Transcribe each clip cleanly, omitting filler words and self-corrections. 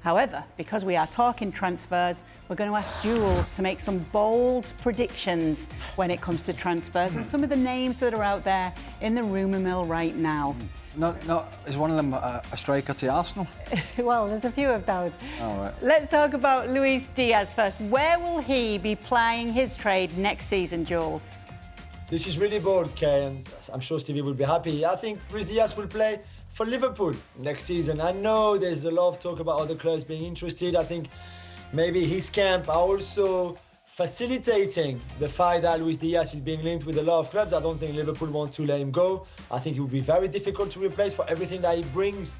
However, because we are talking transfers, we're going to ask Jules to make some bold predictions when it comes to transfers and some of the names that are out there in the rumour mill right now. Is one of them a striker to Arsenal? Well, there's a few of those. All right. Let's talk about Luis Diaz first. Where will he be plying his trade next season, Jules? This is really bold, Kay, and I'm sure Stevie will be happy. I think Luis Diaz will play for Liverpool next season. I know there's a lot of talk about other clubs being interested. I think maybe his camp are also facilitating the fact that Luis Diaz is being linked with a lot of clubs. I don't think Liverpool want to let him go. I think it will be very difficult to replace for everything that he brings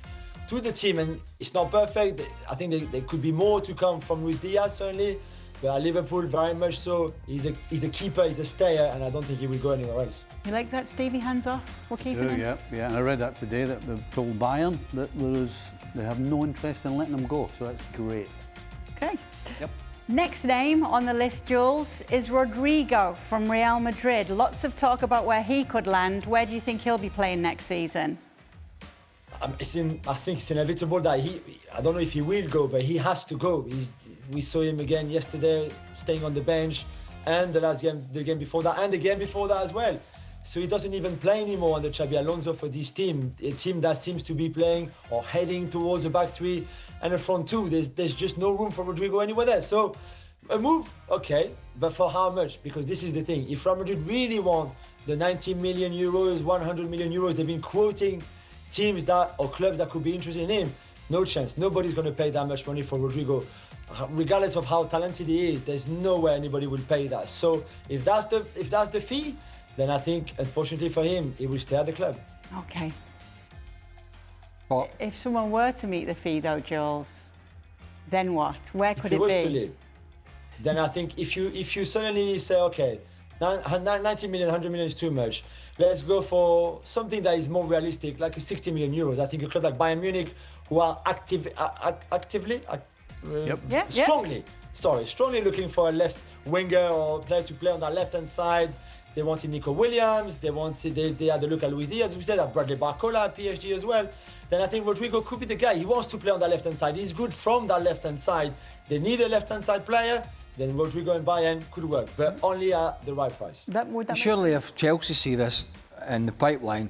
to the team, and it's not perfect. I think there could be more to come from Luis Diaz, certainly. But Liverpool, very much so. He's a keeper, he's a stayer, and I don't think he will go anywhere else. You like that, Stevie? Hands off? We're keeping him? Yeah. And I read that today that they've told Bayern that they have no interest in letting him go. So that's great. Okay. Yep. Next name on the list, Jules, is Rodrygo from Real Madrid. Lots of talk about where he could land. Where do you think he'll be playing next season? I think it's inevitable that I don't know if he will go, but he has to go. We saw him again yesterday, staying on the bench, and the game before that, and the game before that as well. So he doesn't even play anymore under Xabi Alonso for this team, a team that seems to be playing or heading towards a back three and a front two. There's just no room for Rodrigo anywhere there. So a move, okay, but for how much? Because this is the thing. If Real Madrid really want the 90 million euros, 100 million euros, they've been quoting teams or clubs that could be interested in him. No chance. Nobody's going to pay that much money for Rodrigo. Regardless of how talented he is, there's no way anybody will pay that. So if that's the fee, then I think, unfortunately for him, he will stay at the club. Okay. What? If someone were to meet the fee, though, Jules, then what? Where could it be? If he was to leave, then I think if you suddenly say, okay, 90 million, 100 million is too much. Let's go for something that is more realistic, like 60 million euros. I think a club like Bayern Munich, who are strongly looking for a left winger or player to play on that left-hand side. They wanted Nico Williams. They had a look at Luis Diaz. We said that Bradley Barcola at PSG as well. Then I think Rodrigo could be the guy. He wants to play on that left-hand side. He's good from that left-hand side. They need a left-hand side player. Then Rodrigo and Bayern could work, but only at the right price. Surely, if Chelsea see this in the pipeline,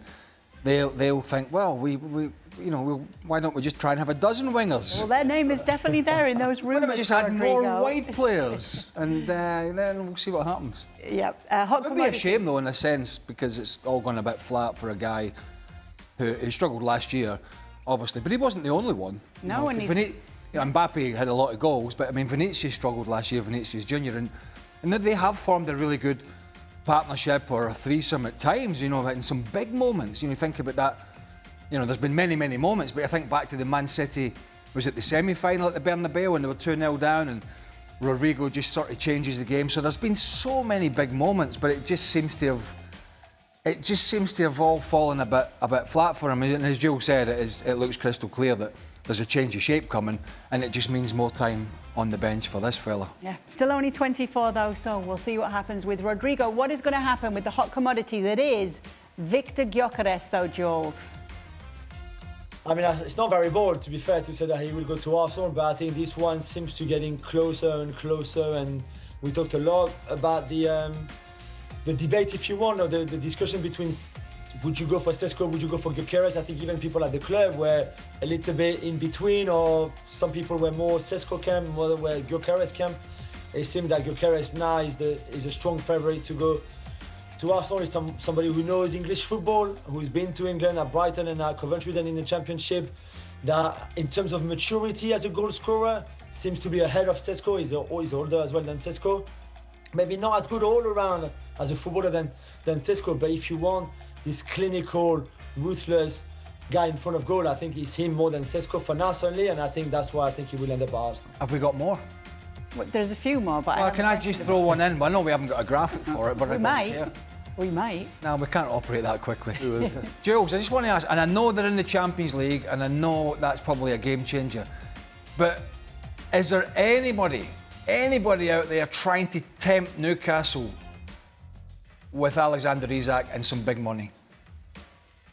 they'll think, well, why don't we just try and have a dozen wingers? Well, their name is definitely there in those rumours. Why don't we just add more wide players, and then we'll see what happens. Yep. It would be a shame, though, in a sense, because it's all gone a bit flat for a guy who struggled last year, obviously, but he wasn't the only one. No, Mbappe had a lot of goals, but I mean, Vinicius struggled last year, Vinicius Junior, and they have formed a really good partnership or a threesome at times, in some big moments. You think about that, there's been many, many moments, but I think back to the Man City, was it the semi-final at the Bernabeu when they were 2-0 down and Rodrigo just sort of changes the game. So there's been so many big moments, but it just seems to have all fallen a bit flat for him. And as Joe said, it looks crystal clear that there's a change of shape coming, and it just means more time on the bench for this fella. Yeah, still only 24 though, so we'll see what happens with Rodrigo. What is going to happen with the hot commodity that is Victor Gyökeres, though, Jules? I mean, it's not very bold, to be fair, to say that he will go to Arsenal, but I think this one seems to getting closer and closer, and we talked a lot about the debate, if you want, or the discussion between would you go for Sesko, would you go for Gyökeres? I think even people at the club were a little bit in between, or some people were more Sesko camp, more were Gyökeres camp. It seemed that Gyökeres now is a strong favourite to go to Arsenal. Is somebody who knows English football, who's been to England at Brighton and at Coventry, then in the Championship. That in terms of maturity as a goal scorer, seems to be ahead of Sesko. He's older as well than Sesko. Maybe not as good all around as a footballer than Sesko, but if you want this clinical, ruthless guy in front of goal, I think it's him more than Sesko for now, certainly, and I think that's why I think he will end up at Arsenal. Have we can more? Well, there's a few more, but can I just throw one in? Well, I know we haven't got a graphic for it, but we might. We might. No, we can't operate that quickly. Jules, I just want to ask, and I know they're in the Champions League, and I know that's probably a game changer, but is there anybody out there trying to tempt Newcastle with Alexander Isak and some big money?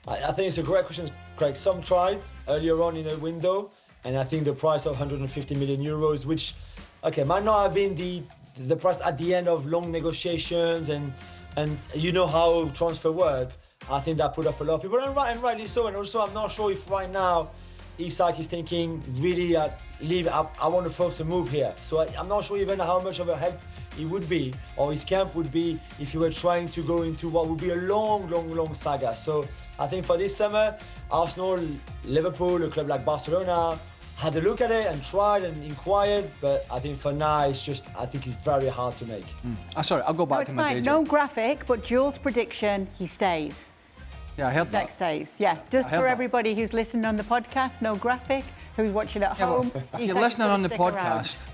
I think it's a great question, Craig. Some tried earlier on in the window. And I think the price of 150 million euros, which, okay, might not have been the price at the end of long negotiations, and you know how transfer work. I think that put off a lot of people, and rightly so. And also, I'm not sure if right now Isak is thinking, really, leave. I want to focus a move here. So I'm not sure even how much of a help it would be, or his camp would be, if you were trying to go into what would be a long saga. So I think for this summer, Arsenal, Liverpool, a club like Barcelona, had a look at it and tried and inquired, but I think for now I think it's very hard to make. Sorry, I'll go back to my day job. No graphic, but Jules' prediction, he stays. Yeah, I heard that. Zach stays. Yeah, just for everybody who's listening on the podcast, no graphic, who's watching at home. If you're listening on the podcast,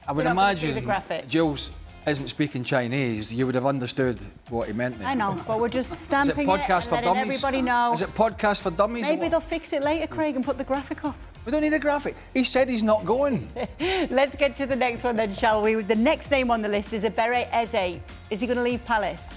I would imagine Jules isn't speaking Chinese. You would have understood what he meant there. I know, but we're just stamping it and letting everybody know. Is it podcast for dummies? Maybe they'll fix it later, Craig, and put the graphic up. We don't need a graphic. He said he's not going. Let's get to the next one then, shall we? The next name on the list is Gyökeres Eze. Is he going to leave Palace?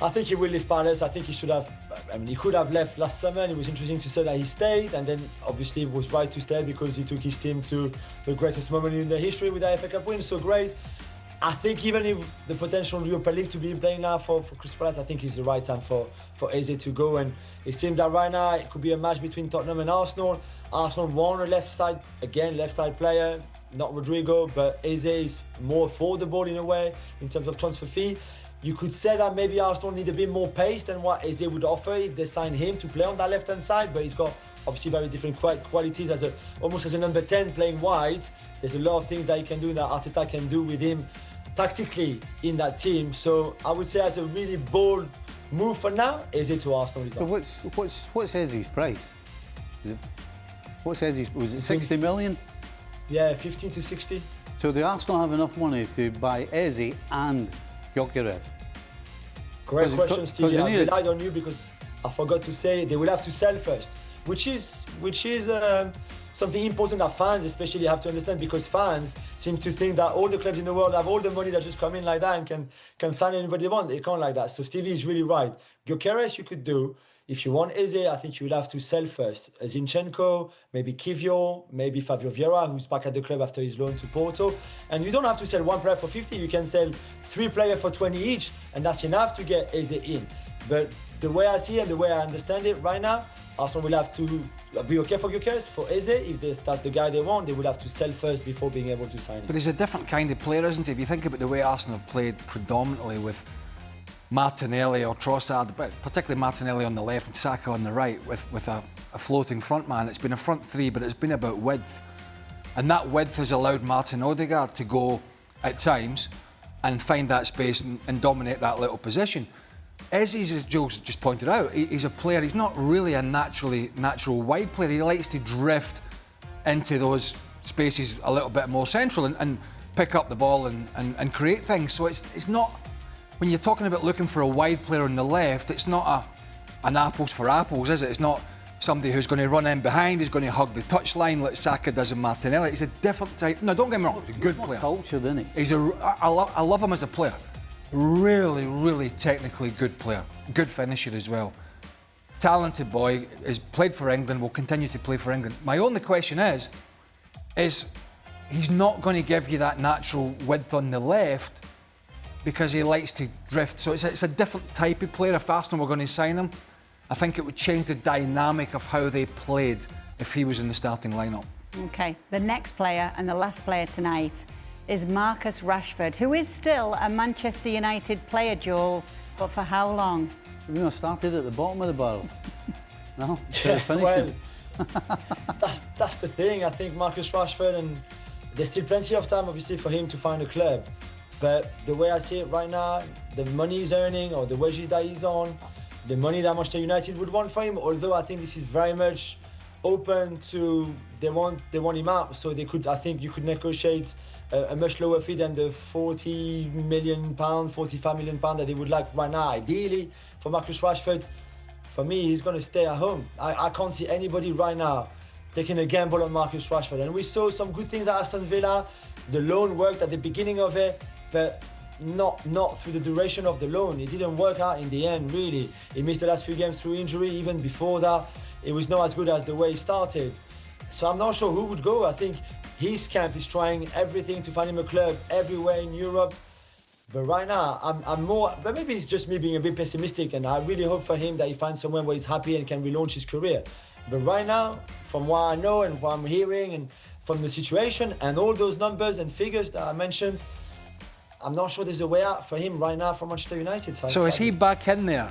I think he will leave Palace. I think he should have. I mean, he could have left last summer, and it was interesting to say that he stayed, and then obviously it was right to stay because he took his team to the greatest moment in their history with the FA Cup win. So great. I think even if the potential Europa League to be playing now for Crystal Palace, I think it's the right time for Eze to go. And it seems that right now it could be a match between Tottenham and Arsenal. Arsenal want a left side player, not Rodrygo, but Eze is more affordable in a way in terms of transfer fee. You could say that maybe Arsenal need a bit more pace than what Eze would offer if they sign him to play on that left-hand side, but he's got obviously very different qualities almost as a number 10 playing wide. There's a lot of things that he can do, that Arteta can do with him tactically in that team. So I would say as a really bold move for now, Eze to Arsenal is on. So what's Eze's price? Was it 60 million? Yeah, 50 to 60. So do Arsenal have enough money to buy Eze and Gyökeres? Great question, Steve. I relied on you because I forgot to say they will have to sell first, which is something important that fans especially have to understand, because fans seem to think that all the clubs in the world have all the money that just come in like that and can sign anybody they want. They can't like that. So Stevie is really right. Gyökeres you could do. If you want Eze, I think you will have to sell first. Zinchenko, maybe Kivior, maybe Fabio Vieira, who's back at the club after his loan to Porto. And you don't have to sell one player for 50. You can sell 3 players for 20 each, and that's enough to get Eze in. But the way I see it and the way I understand it right now, Arsenal will have to be okay for Gyökeres. For Eze, if that's the guy they want, they will have to sell first before being able to sign him. But he's a different kind of player, isn't he? If you think about the way Arsenal have played predominantly with Martinelli or Trossard, but particularly Martinelli on the left and Saka on the right, with a floating front man. It's been a front three, but it's been about width. And that width has allowed Martin Odegaard to go at times and find that space and dominate that little position. Eze, as Jules just pointed out, he's a player, he's not really a natural wide player. He likes to drift into those spaces a little bit more central and pick up the ball and create things. So it's not, when you're talking about looking for a wide player on the left, it's not an apples for apples, is it? It's not somebody who's going to run in behind, who's going to hug the touchline like Saka does in Martinelli. He's a different type. No, don't get me wrong, he's a good player. Culture, isn't he? I love him as a player. Really, really technically good player. Good finisher as well. Talented boy, has played for England, will continue to play for England. My only question is he's not going to give you that natural width on the left because he likes to drift. So it's a different type of player. If Arsenal were going to sign him, I think it would change the dynamic of how they played if he was in the starting lineup. Okay, the next player and the last player tonight is Marcus Rashford, who is still a Manchester United player, Jules, but for how long? We started at the bottom of the barrel. No, well, that's the thing. I think Marcus Rashford, and there's still plenty of time, obviously, for him to find a club. But the way I see it right now, the money he's earning or the wages that he's on, the money that Manchester United would want for him, although I think this is very much open to they want him out, so they could. I think you could negotiate a much lower fee than the £40 million, £45 million that they would like right now. Ideally, for Marcus Rashford, for me, he's going to stay at home. I can't see anybody right now taking a gamble on Marcus Rashford. And we saw some good things at Aston Villa. The loan worked at the beginning of it, but not through the duration of the loan. It didn't work out in the end, really. He missed the last few games through injury. Even before that, it was not as good as the way he started. So I'm not sure who would go. I think his camp is trying everything to find him a club everywhere in Europe. But right now, I'm more, but maybe it's just me being a bit pessimistic, and I really hope for him that he finds somewhere where he's happy and can relaunch his career. But right now, from what I know and what I'm hearing and from the situation and all those numbers and figures that I mentioned, I'm not sure there's a way out for him right now from Manchester United. So is he back in there?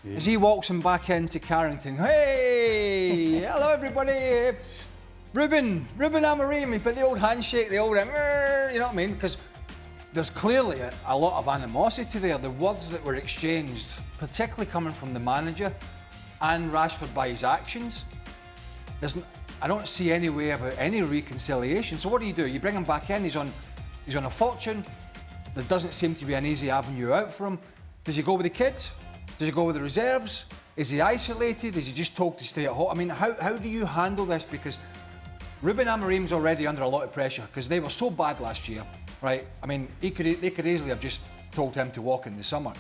Yeah. As he walks him back into Carrington, hey, hello everybody, Ruben Amorim, he put the old handshake, the old, you know what I mean? Because there's clearly a lot of animosity there. The words that were exchanged, particularly coming from the manager and Rashford by his actions, I don't see any way of any reconciliation. So what do? You bring him back in, he's on a fortune. There doesn't seem to be an easy avenue out for him. Does he go with the kids? Does he go with the reserves? Is he isolated? Is he just told to stay at home? I mean, how do you handle this? Because Ruben Amorim's already under a lot of pressure because they were so bad last year, right? I mean, they could easily have just told him to walk in the summer.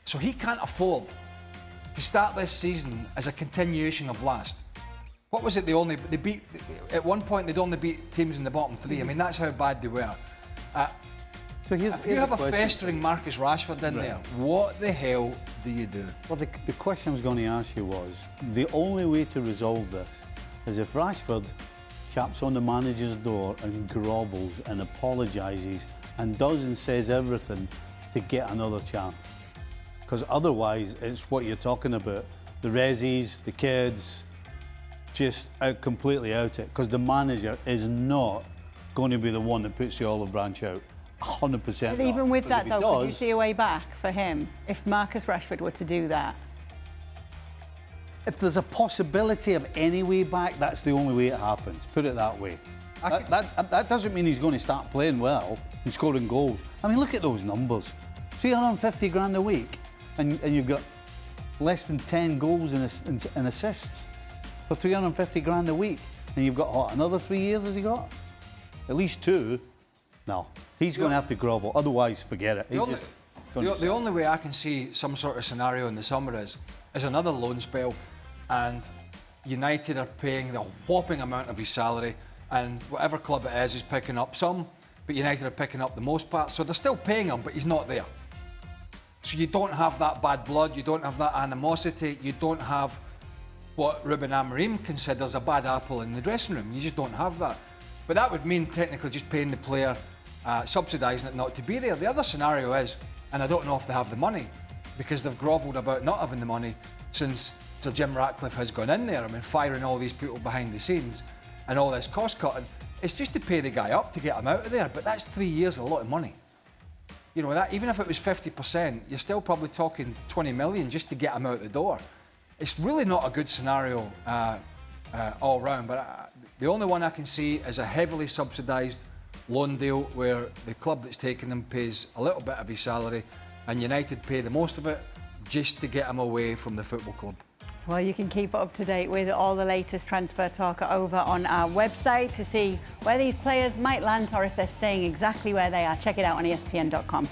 So he can't afford to start this season as a continuation of last. What was it? They beat at one point. They'd only beat teams in the bottom three. I mean, that's how bad they were. So if you have a festering Marcus Rashford in there, what the hell do you do? Well, the question I was going to ask you was, the only way to resolve this is if Rashford chaps on the manager's door and grovels and apologises and does and says everything to get another chance. Because otherwise, it's what you're talking about. The resis, the kids, just completely out it. Because the manager is not going to be the one that puts the olive branch out. 100%. But even with that, though, could you see a way back for him if Marcus Rashford were to do that? If there's a possibility of any way back, that's the only way it happens. Put it that way. That doesn't mean he's going to start playing well and scoring goals. I mean, look at those numbers. 350 grand a week, and you've got less than 10 goals and assists for 350 grand a week. And you've got, what, another 3 years has he got? At least 2. No, he's going to have to grovel. Otherwise, forget it. The only way I can see some sort of scenario in the summer is another loan spell, and United are paying the whopping amount of his salary, and whatever club it is picking up some, but United are picking up the most part. So they're still paying him, but he's not there. So you don't have that bad blood, you don't have that animosity, you don't have what Ruben Amorim considers a bad apple in the dressing room. You just don't have that. But that would mean technically just paying the player, subsidising it not to be there. The other scenario is, and I don't know if they have the money, because they've grovelled about not having the money since Sir Jim Ratcliffe has gone in there. I mean, firing all these people behind the scenes and all this cost cutting. It's just to pay the guy up to get him out of there. But that's 3 years, a lot of money. You know, that even if it was 50%, you're still probably talking 20 million just to get him out the door. It's really not a good scenario all round. But the only one I can see is a heavily subsidised loan deal where the club that's taking him pays a little bit of his salary and United pay the most of it just to get him away from the football club. Well, you can keep up to date with all the latest transfer talk over on our website to see where these players might land or if they're staying exactly where they are. Check it out on ESPN.com.